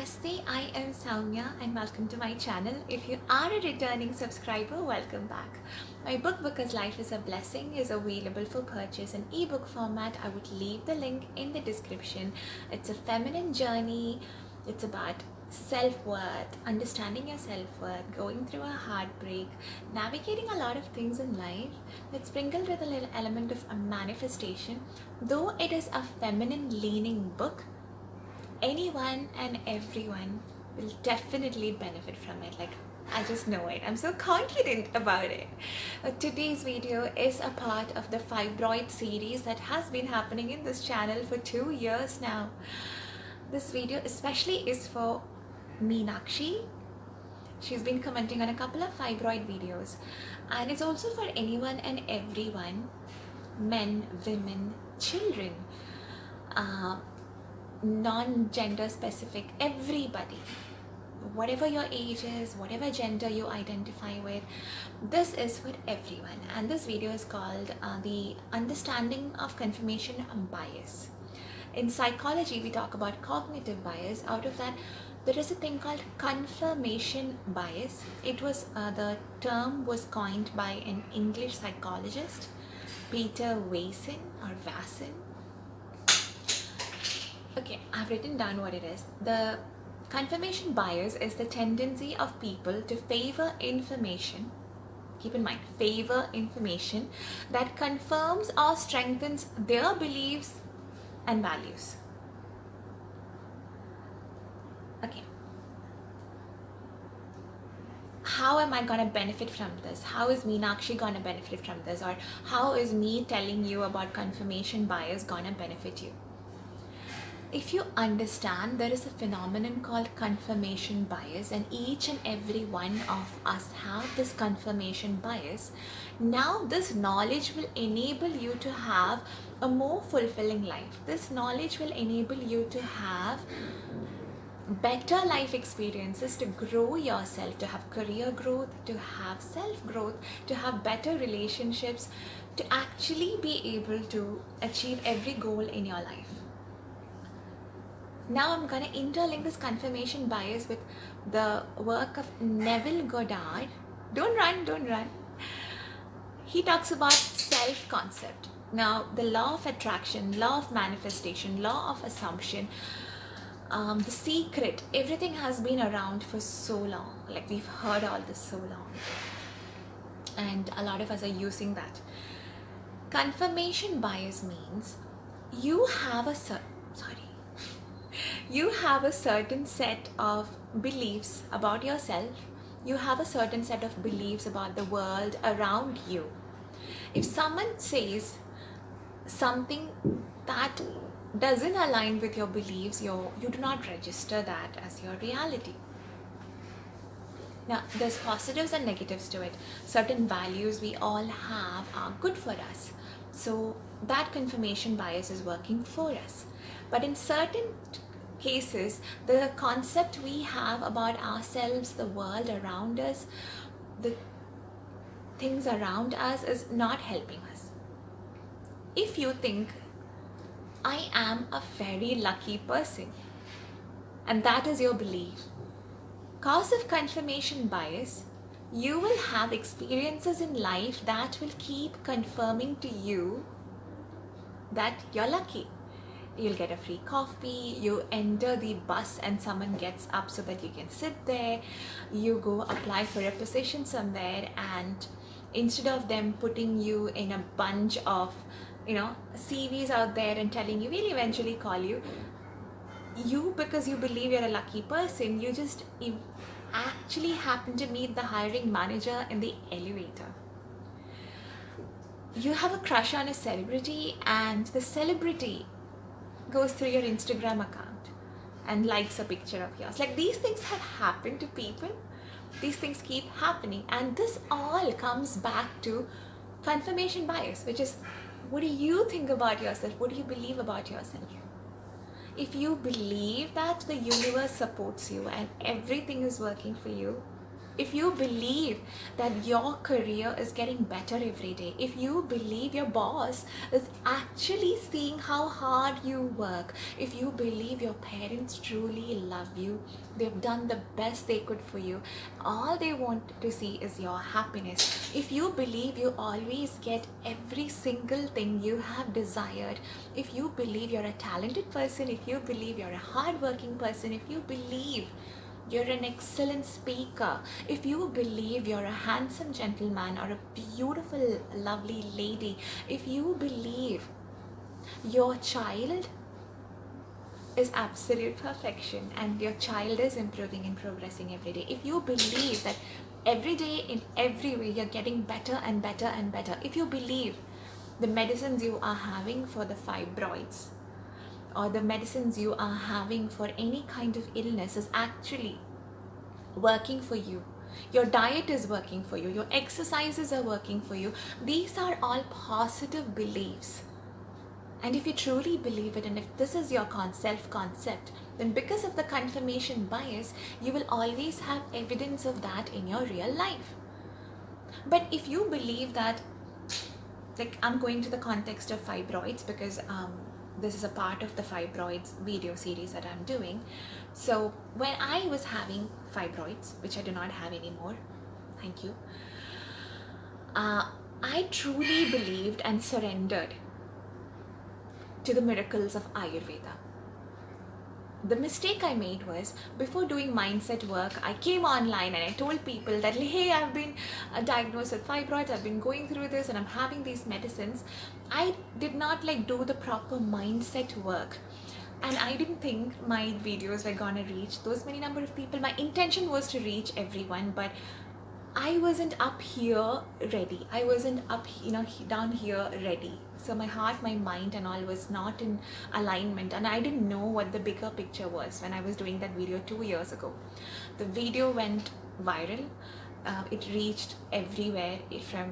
Namaste, I am Soumya and welcome to my channel. If you are a returning subscriber, welcome back. My book Because Life is a Blessing is available for purchase in ebook format. I would leave the link in the description. It's a feminine journey. It's about self-worth, understanding your self-worth, going through a heartbreak, navigating a lot of things in life. It's sprinkled with a little element of a manifestation. Though it is a feminine leaning book, anyone and everyone will definitely benefit from it. Like, I just know it. I'm so confident about it. Today's video is a part of the Fibroids series that has been happening in this channel for 2 years now. This video especially is for Meenakshi. She's been commenting on a couple of fibroid videos, and it's also for anyone and everyone, men, women, children, non-gender specific, everybody, whatever your age is, whatever gender you identify with, this is for everyone. And this video is called the understanding of confirmation bias. In psychology, we talk about cognitive bias. Out of that, there is a thing called confirmation bias. It was the term was coined by an English psychologist, Peter Wason or Wasson. Okay, I've written down what it is. The confirmation bias is the tendency of people to favor information, keep in mind, favor information that confirms or strengthens their beliefs and values. Okay. How am I going to benefit from this? How is Meenakshi going to benefit from this? Or how is me telling you about confirmation bias going to benefit you? If you understand there is a phenomenon called confirmation bias, and each and every one of us have this confirmation bias, now this knowledge will enable you to have a more fulfilling life. This knowledge will enable you to have better life experiences, to grow yourself, to have career growth, to have self-growth, to have better relationships, to actually be able to achieve every goal in your life. Now I'm going to interlink this confirmation bias with the work of Neville Goddard. Don't run. He talks about self-concept. Now, the law of attraction, law of manifestation, law of assumption, the secret, everything has been around for so long. Like, we've heard all this so long. And a lot of us are using that. Confirmation bias means you have a certain set of beliefs about yourself. You have a certain set of beliefs about the world around you. If someone says something that doesn't align with your beliefs, you do not register that as your reality. Now, there's positives and negatives to it. Certain values we all have are good for us. So that confirmation bias is working for us. But in certain cases, the concept we have about ourselves, the world around us, the things around us is not helping us. If you think, I am a very lucky person, and that is your belief, cause of confirmation bias, you will have experiences in life that will keep confirming to you that you're lucky. You'll get a free coffee, you enter the bus and someone gets up so that you can sit there, you go apply for a position somewhere, and instead of them putting you in a bunch of CVs out there and telling you we'll eventually call you, because you believe you're a lucky person, you actually happen to meet the hiring manager in the elevator. You have a crush on a celebrity, and the celebrity goes through your Instagram account and likes a picture of yours. Like, these things have happened to people. These things keep happening, and this all comes back to confirmation bias, which is, what do you think about yourself? What do you believe about yourself? If you believe that the universe supports you and everything is working for you, if you believe that your career is getting better every day, if you believe your boss is actually seeing how hard you work, if you believe your parents truly love you, they've done the best they could for you, all they want to see is your happiness, if you believe you always get every single thing you have desired, if you believe you're a talented person, if you believe you're a hardworking person, if you believe you're an excellent speaker, if you believe you're a handsome gentleman or a beautiful, lovely lady, if you believe your child is absolute perfection and your child is improving and progressing every day, if you believe that every day in every way you're getting better and better and better, if you believe the medicines you are having for the fibroids or the medicines you are having for any kind of illness is actually working for you, your diet is working for you, your exercises are working for you, these are all positive beliefs. And if you truly believe it, and if this is your self-concept, then because of the confirmation bias, you will always have evidence of that in your real life. But if you believe that, like, I'm going to the context of fibroids because this is a part of the fibroids video series that I'm doing. So when I was having fibroids, which I do not have anymore, thank you, I truly believed and surrendered to the miracles of Ayurveda. The mistake I made was, before doing mindset work, I came online and I told people that, hey, I've been diagnosed with fibroids, I've been going through this and I'm having these medicines. I did not do the proper mindset work. And I didn't think my videos were gonna reach those many number of people. My intention was to reach everyone, but I wasn't up here ready. I wasn't up, down here ready. So my heart, my mind and all was not in alignment, and I didn't know what the bigger picture was when I was doing that video 2 years ago. The video went viral. It reached everywhere, from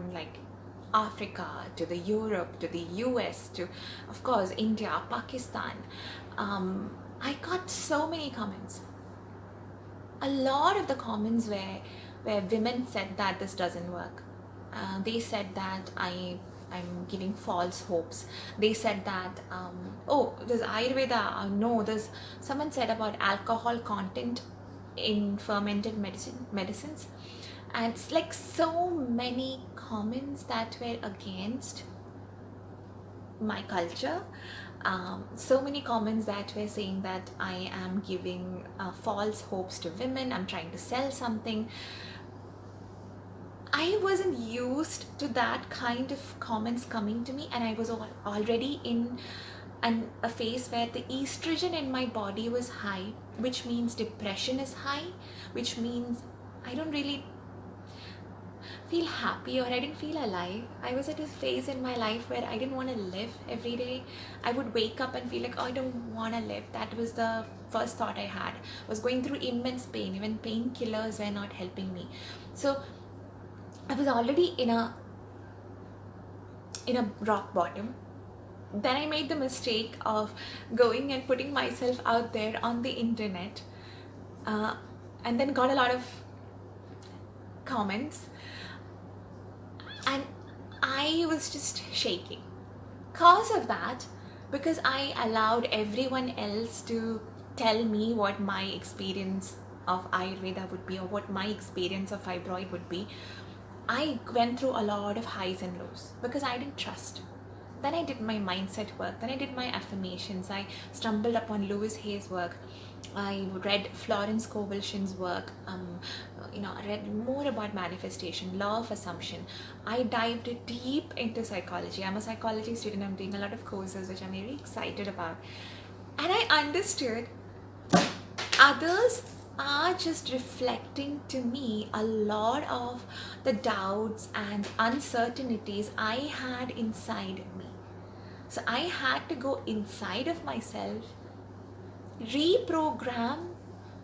Africa to the Europe to the US to, of course, India, Pakistan. I got so many comments. A lot of the comments where women said that this doesn't work. They said that I'm giving false hopes. They said that, oh, there's Ayurveda. No, there's, someone said about alcohol content in fermented medicines. And it's like so many comments that were against my culture. So many comments that were saying that I am giving false hopes to women, I'm trying to sell something. I wasn't used to that kind of comments coming to me, and I was already in a phase where the estrogen in my body was high, which means depression is high, which means I don't really feel happy, or I didn't feel alive. I was at a phase in my life where I didn't want to live every day. I would wake up and feel like, oh, I don't want to live. That was the first thought I had. I was going through immense pain. Even painkillers were not helping me. So I was already in a rock bottom. Then I made the mistake of going and putting myself out there on the internet, and then got a lot of comments, and I was just shaking cause of that, because I allowed everyone else to tell me what my experience of Ayurveda would be, or what my experience of fibroid would be. I went through a lot of highs and lows because I didn't trust. Then I did my mindset work. Then I did my affirmations. I stumbled upon Louis Hay's work. I read Florence Scovel-Shinn's work. I read more about manifestation, law of assumption. I dived deep into psychology. I'm a psychology student. I'm doing a lot of courses, which I'm very excited about. And I understood others are just reflecting to me a lot of the doubts and uncertainties I had inside me. So I had to go inside of myself, reprogram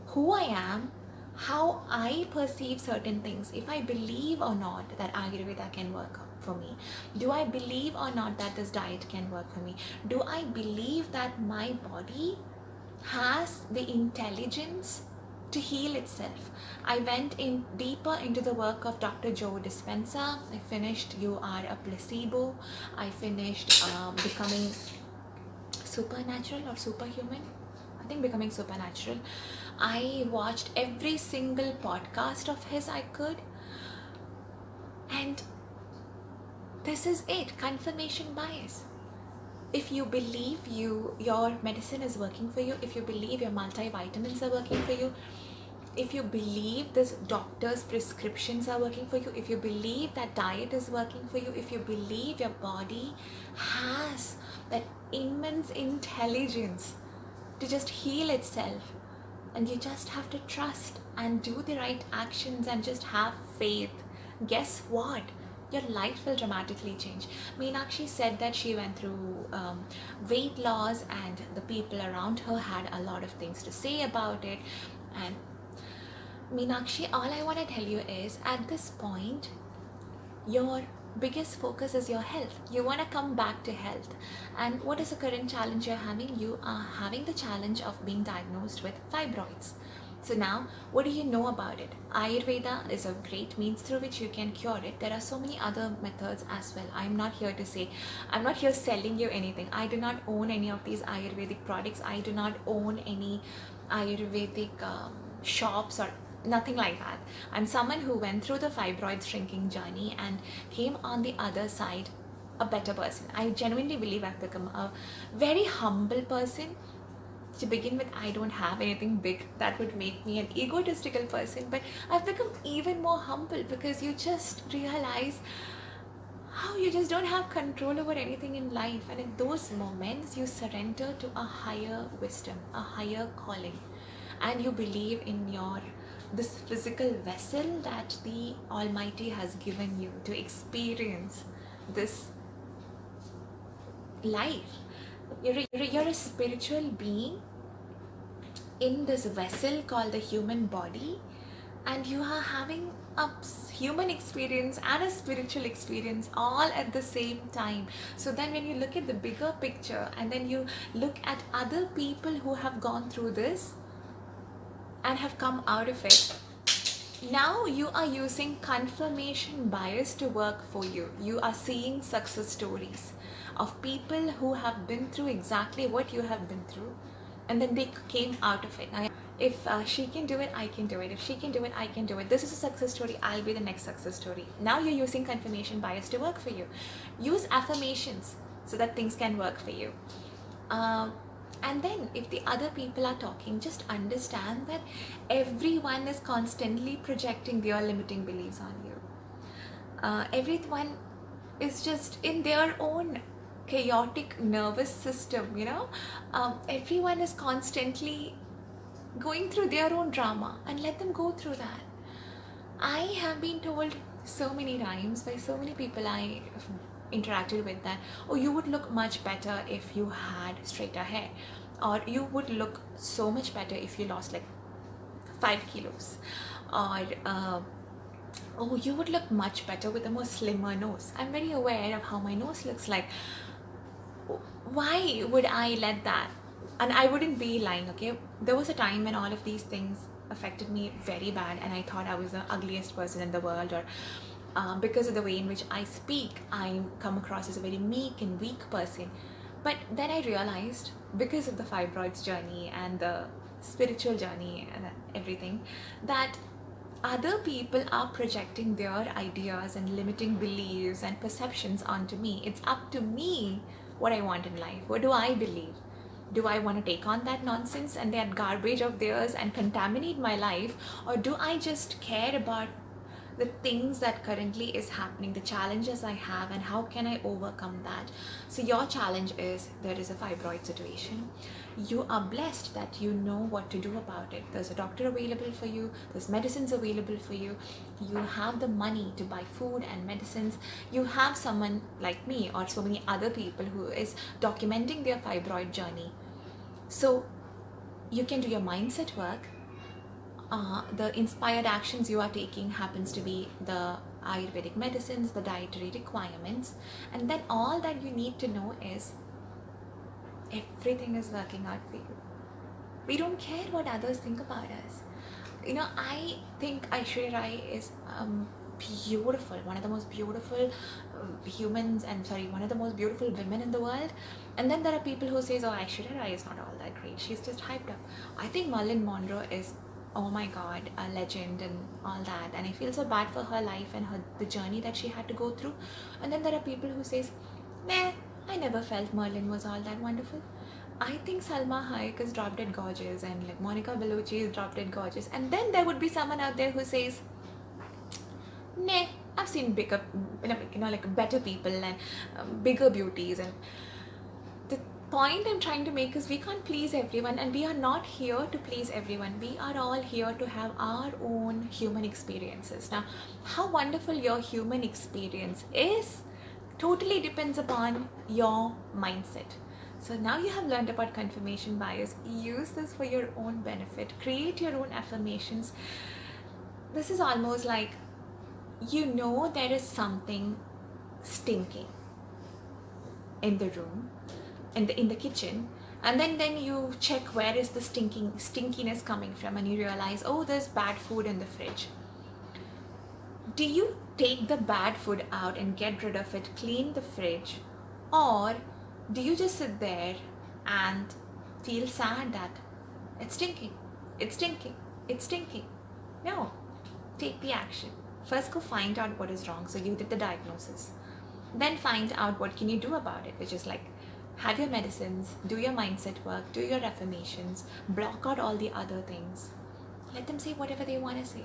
who I am, how I perceive certain things, if I believe or not that Ayurveda can work for me. Do I believe or not that this diet can work for me? Do I believe that my body has the intelligence to heal itself. I went in deeper into the work of Dr. Joe Dispenza. I finished You Are a Placebo. I finished Becoming Supernatural or Superhuman. I think Becoming Supernatural. I watched every single podcast of his I could. And this is it, confirmation bias. If you believe your medicine is working for you, if you believe your multivitamins are working for you, if you believe this doctor's prescriptions are working for you, if you believe that diet is working for you, if you believe your body has that immense intelligence to just heal itself, and you just have to trust and do the right actions and just have faith, guess what? Your life will dramatically change. Meenakshi said that she went through weight loss and the people around her had a lot of things to say about it. And Meenakshi, all I want to tell you is, at this point, your biggest focus is your health. You want to come back to health. And what is the current challenge you're having? You are having the challenge of being diagnosed with fibroids. So now, what do you know about it? Ayurveda is a great means through which you can cure it. There are so many other methods as well. I'm not here selling you anything. I do not own any of these Ayurvedic products. I do not own any Ayurvedic shops or nothing like that. I'm someone who went through the fibroid shrinking journey and came on the other side a better person. I genuinely believe I've become a very humble person. To begin with, I don't have anything big that would make me an egotistical person, but I've become even more humble because you just realize how you just don't have control over anything in life, and in those moments you surrender to a higher wisdom, a higher calling, and you believe in this physical vessel that the Almighty has given you to experience this life. You're a spiritual being in this vessel called the human body, and you are having a human experience and a spiritual experience all at the same time. So then when you look at the bigger picture and then you look at other people who have gone through this and have come out of it, now you are using confirmation bias to work for you. You are seeing success stories of people who have been through exactly what you have been through, and then they came out of it. Now, if she can do it, I can do it. If she can do it, I can do it. This is a success story. I'll be the next success story. Now you're using confirmation bias to work for you. Use affirmations so that things can work for you. And then if the other people are talking, just understand that everyone is constantly projecting their limiting beliefs on you. Everyone is just in their own chaotic nervous system, everyone is constantly going through their own drama, and let them go through that. I have been told so many times by so many people I interacted with that, oh, you would look much better if you had straighter hair, or you would look so much better if you lost like 5 kilos, or oh, you would look much better with a more slimmer nose. I'm very aware of how my nose looks like. Why would I let that? And I wouldn't be lying, okay? There was a time when all of these things affected me very bad, and I thought I was the ugliest person in the world, or because of the way in which I speak, I come across as a very meek and weak person. But then I realized, because of the fibroids journey and the spiritual journey and everything, that other people are projecting their ideas and limiting beliefs and perceptions onto me. It's up to me what I want in life. What do I believe? Do I want to take on that nonsense and that garbage of theirs and contaminate my life? Or do I just care about the things that currently is happening, the challenges I have, and how can I overcome that? So your challenge is, there is a fibroid situation. You are blessed that you know what to do about it. There's a doctor available for you. There's medicines available for you. You have the money to buy food and medicines. You have someone like me or so many other people who is documenting their fibroid journey. So you can do your mindset work. The inspired actions you are taking happens to be the Ayurvedic medicines, the dietary requirements, and then all that you need to know is everything is working out for you. We don't care what others think about us. I think Aishwarya Rai is beautiful, one of the most beautiful humans, and sorry, one of the most beautiful women in the world. And then there are people who says, "Oh, Aishwarya Rai is not all that great. She's just hyped up." I think Marilyn Monroe is, oh my God, a legend and all that. And I feel so bad for her life and the journey that she had to go through. And then there are people who says, "Nah, I never felt Merlin was all that wonderful." I think Salma Hayek is drop dead gorgeous, and like Monica Bellucci is drop dead gorgeous. And then there would be someone out there who says, "Nah, I've seen bigger, like better people and bigger beauties." And the point I'm trying to make is we can't please everyone, and we are not here to please everyone. We are all here to have our own human experiences. Now, how wonderful your human experience is totally depends upon your mindset. So now you have learned about confirmation bias. Use this for your own benefit. Create your own affirmations. This is almost like, there is something stinking in the room, in the kitchen, and then you check where is the stinkiness coming from, and you realize, oh, there's bad food in the fridge. Do you take the bad food out and get rid of it, clean the fridge, or do you just sit there and feel sad that it's stinking, it's stinking, it's stinking? No, take the action. First, go find out what is wrong. So you did the diagnosis. Then find out what can you do about it, which is like, have your medicines, do your mindset work, do your affirmations, block out all the other things. Let them say whatever they want to say.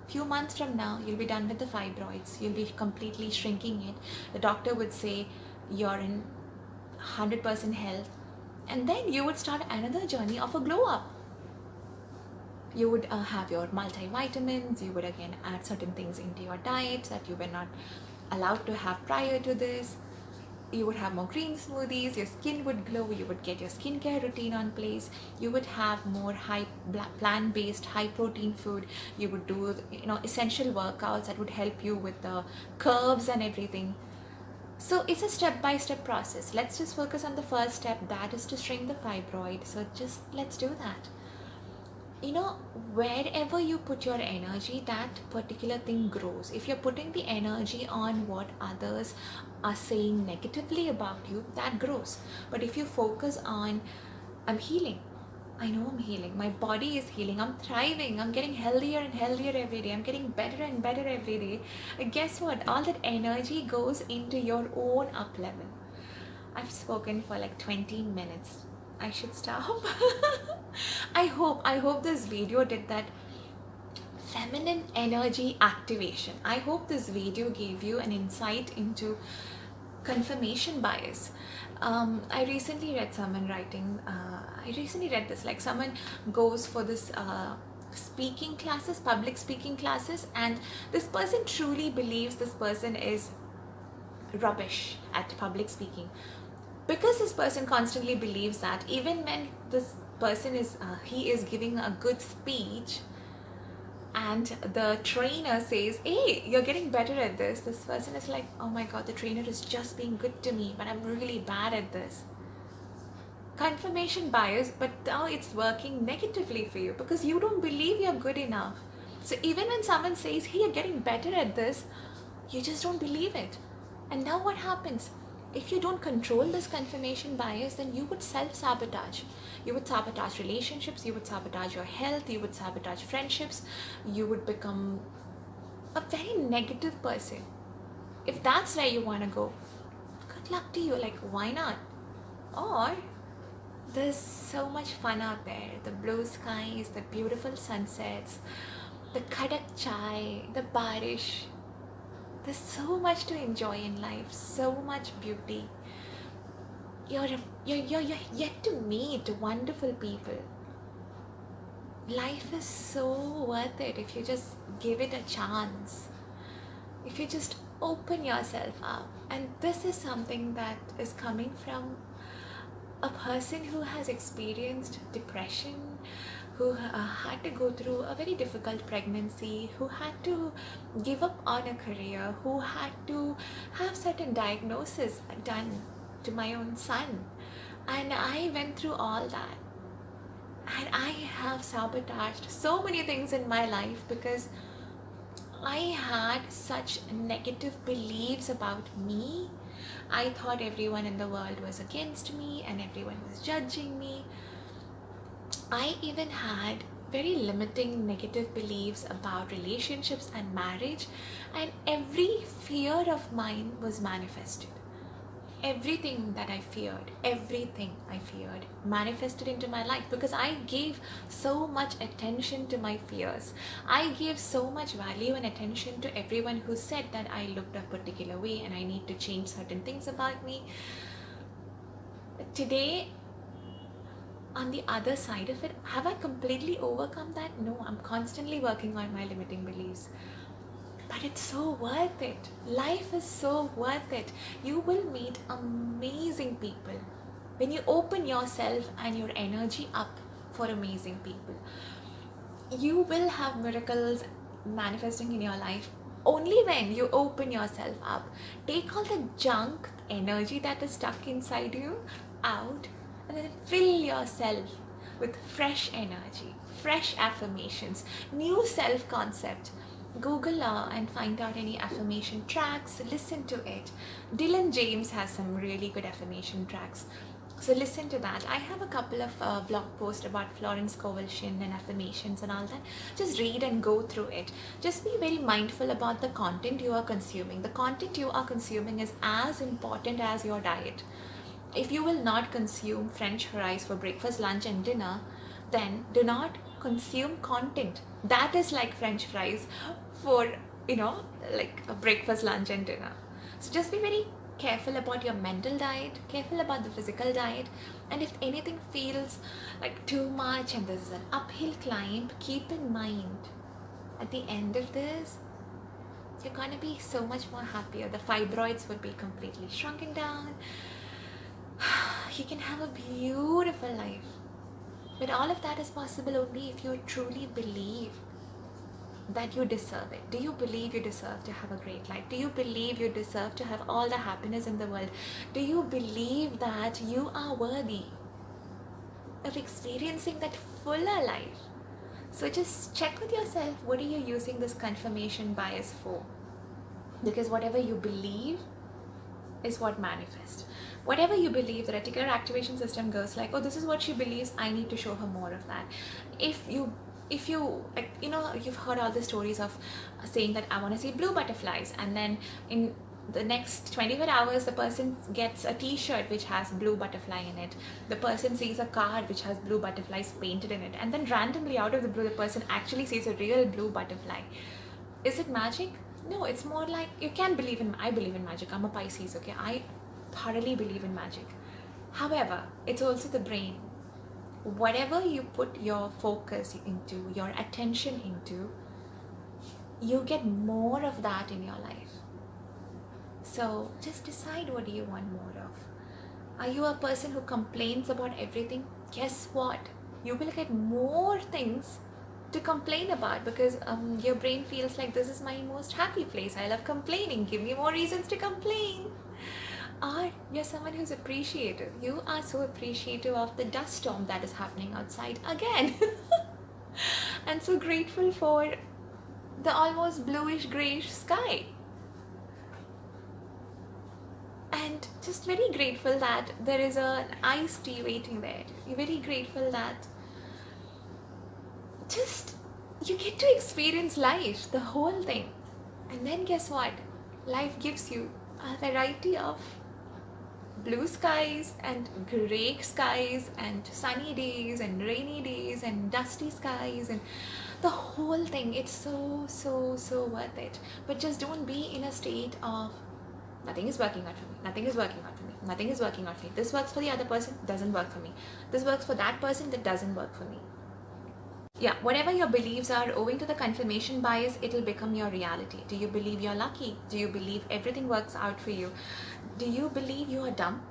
Few months from now, you'll be done with the fibroids. You'll be completely shrinking it. The doctor would say you're in 100% health. And then you would start another journey of a glow up. You would have your multivitamins. You would again add certain things into your diet that you were not allowed to have prior to this. You would have more green smoothies. Your skin would glow. You would get your skincare routine on place. You would have more plant-based, high-protein food. You would do essential workouts that would help you with the curves and everything. So it's a step-by-step process. Let's just focus on the first step, that is to shrink the fibroid. So just let's do that. Wherever you put your energy, that particular thing grows. If you're putting the energy on what others are saying negatively about you, that grows. But if you focus on, I'm healing, I know I'm healing, my body is healing, I'm thriving, I'm getting healthier and healthier every day, I'm getting better and better every day, guess what? All that energy goes into your own up level. I've spoken for like 20 minutes. I should stop. I hope this video did that feminine energy activation. I hope this video gave you an insight into confirmation bias. I recently read someone writing, I recently read this, like someone goes for this speaking classes, public speaking classes, and this person truly believes this person is rubbish at public speaking. Because this person constantly believes that, even when this person is he is giving a good speech and the trainer says, "Hey, you're getting better at this," this person is like, "Oh my God, the trainer is just being good to me, but I'm really bad at this." Confirmation bias, but now it's working negatively for you because you don't believe you're good enough. So even when someone says, "Hey, you're getting better at this," you just don't believe it. And now what happens? If you don't control this confirmation bias, then you would self-sabotage. You would sabotage relationships, you would sabotage your health, you would sabotage friendships, you would become a very negative person. If that's where you want to go, good luck to you. Like, why not? Or there's so much fun out there. The blue skies, the beautiful sunsets, the kadak chai, the barish. There's so much to enjoy in life, so much beauty. You're yet to meet wonderful people. Life is so worth it if you just give it a chance. If you just open yourself up. And this is something that is coming from a person who has experienced depression, who had to go through a very difficult pregnancy, who had to give up on a career, who had to have certain diagnosis done to my own son. And I went through all that. And I have sabotaged so many things in my life because I had such negative beliefs about me. I thought everyone in the world was against me and everyone was judging me. I even had very limiting negative beliefs about relationships and marriage, and every fear of mine was manifested. Everything I feared manifested into my life because I gave so much attention to my fears. I gave so much value and attention to everyone who said that I looked a particular way and I need to change certain things about me. Today, on the other side of it, have I completely overcome that? No, I'm constantly working on my limiting beliefs. But it's so worth it. Life is so worth it. You will meet amazing people when you open yourself and your energy up for amazing people. You will have miracles manifesting in your life only when you open yourself up. Take all the junk energy that is stuck inside you out and then fill yourself with fresh energy, fresh affirmations, new self concept. Google and find out any affirmation tracks, listen to it. Dylan James has some really good affirmation tracks. So listen to that. I have a couple of blog posts about Florence Scovel Shinn and affirmations and all that. Just read and go through it. Just be very mindful about the content you are consuming. The content you are consuming is as important as your diet. If you will not consume French fries for breakfast, lunch and dinner, then do not consume content that is like French fries for, like a breakfast, lunch and dinner. So just be very careful about your mental diet, careful about the physical diet, and if anything feels like too much and this is an uphill climb, keep in mind at the end of this you're gonna be so much more happier. The fibroids would be completely shrunken down. You can have a beautiful life. But all of that is possible only if you truly believe that you deserve it. Do you believe you deserve to have a great life? Do you believe you deserve to have all the happiness in the world? Do you believe that you are worthy of experiencing that fuller life? So just check with yourself, what are you using this confirmation bias for? Because whatever you believe is what manifests. Whatever you believe, the reticular activation system goes like, oh, this is what she believes, I need to show her more of that. If you like, you've heard all the stories of saying that I want to see blue butterflies, and then in the next 24 hours the person gets a t-shirt which has blue butterfly in it. The person sees a car which has blue butterflies painted in it, and then randomly out of the blue the person actually sees a real blue butterfly. Is it magic? No, it's more like you can believe in, I believe in magic. I'm a Pisces, okay? I thoroughly believe in magic. However, it's also the brain. Whatever you put your focus into, your attention into, you get more of that in your life. So just decide, what do you want more of? Are you a person who complains about everything? Guess what? You will get more things to complain about because your brain feels like this is my most happy place. I love complaining. Give me more reasons to complain. Or you're someone who's appreciative. You are so appreciative of the dust storm that is happening outside again. And so grateful for the almost bluish grayish sky. And just very grateful that there is an iced tea waiting there. You're very grateful that just you get to experience life, the whole thing. And then guess what? Life gives you a variety of blue skies and gray skies and sunny days and rainy days and dusty skies and the whole thing. It's so worth it. But just don't be in a state of nothing is working out for me, nothing is working out for me, nothing is working out for me. This works for the other person, doesn't work for me. This works for that person, that doesn't work for me. Yeah, whatever your beliefs are, owing to the confirmation bias, it'll become your reality. Do you believe you're lucky? Do you believe everything works out for you? Do you believe you are dumb?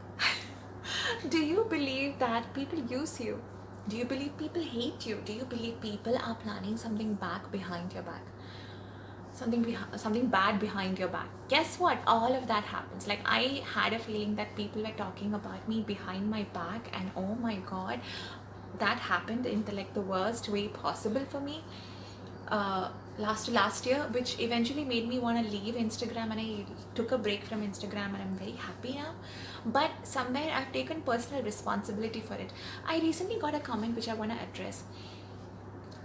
Do you believe that people use you? Do you believe people hate you? Do you believe people are planning something back behind your back? Something bad behind your back? Guess what? All of that happens. Like, I had a feeling that people were talking about me behind my back, and oh my god, that happened in the worst way possible for me last year, which eventually made me want to leave Instagram, and I took a break from Instagram, and I'm very happy now. But somewhere I've taken personal responsibility for it. I recently got a comment which I want to address.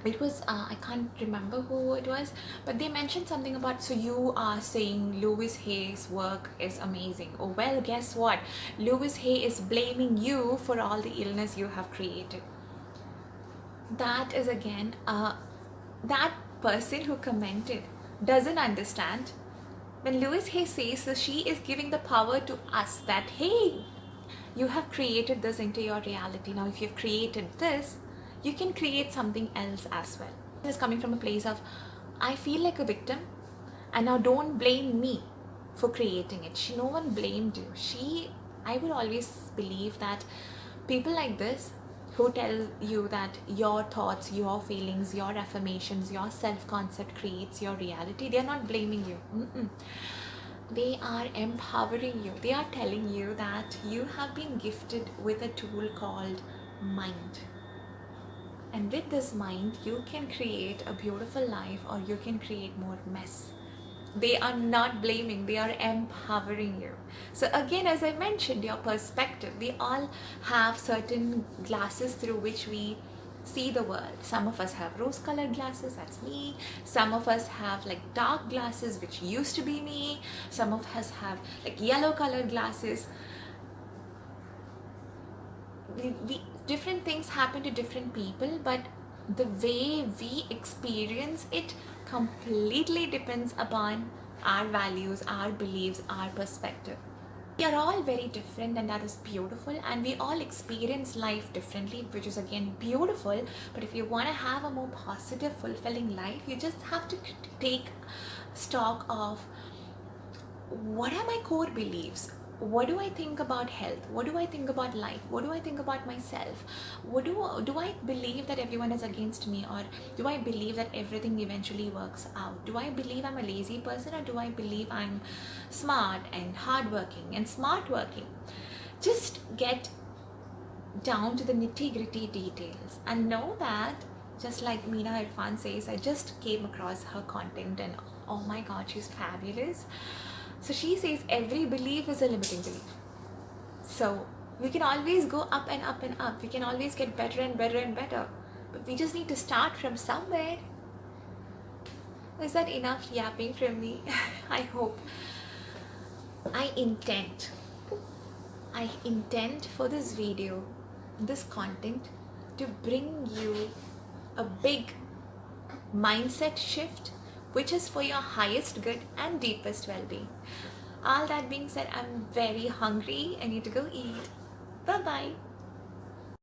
It was I can't remember who it was, but they mentioned something about, so you are saying Louis Hay's work is amazing. Oh well, guess what? Louis Hay is blaming you for all the illness you have created. That is again that person who commented doesn't understand. When Louis Hay says this, she is giving the power to us that, hey, you have created this into your reality. Now if you've created this, you can create something else as well. It is coming from a place of, I feel like a victim, and now don't blame me for creating it. No one blamed you. I would always believe that people like this, who tell you that your thoughts, your feelings, your affirmations, your self-concept creates your reality, they are not blaming you. They are empowering you. They are telling you that you have been gifted with a tool called mind. And with this mind, you can create a beautiful life, or you can create more mess. They are not blaming, they are empowering you. So again, as I mentioned, your perspective, we all have certain glasses through which we see the world. Some of us have rose colored glasses, that's me. Some of us have like dark glasses, which used to be me. Some of us have like yellow colored glasses. Different things happen to different people, but the way we experience it completely depends upon our values, our beliefs, our perspective. We are all very different, and that is beautiful, and we all experience life differently, which is again beautiful. But if you want to have a more positive, fulfilling life, you just have to take stock of, what are my core beliefs? What do I think about health? What do I think about life? What do I think about myself? Do I believe that everyone is against me, or do I believe that everything eventually works out? Do I believe I'm a lazy person, or do I believe I'm smart and hardworking and smart working? Just get down to the nitty-gritty details and know that, just like Meena Irfan says, I just came across her content and oh my god, she's fabulous. So she says every belief is a limiting belief. So we can always go up and up and up. We can always get better and better and better. But we just need to start from somewhere. Is that enough yapping from me? I hope. I intend for this video, this content, to bring you a big mindset shift, which is for your highest good and deepest well-being. All that being said, I'm very hungry. I need to go eat. Bye-bye.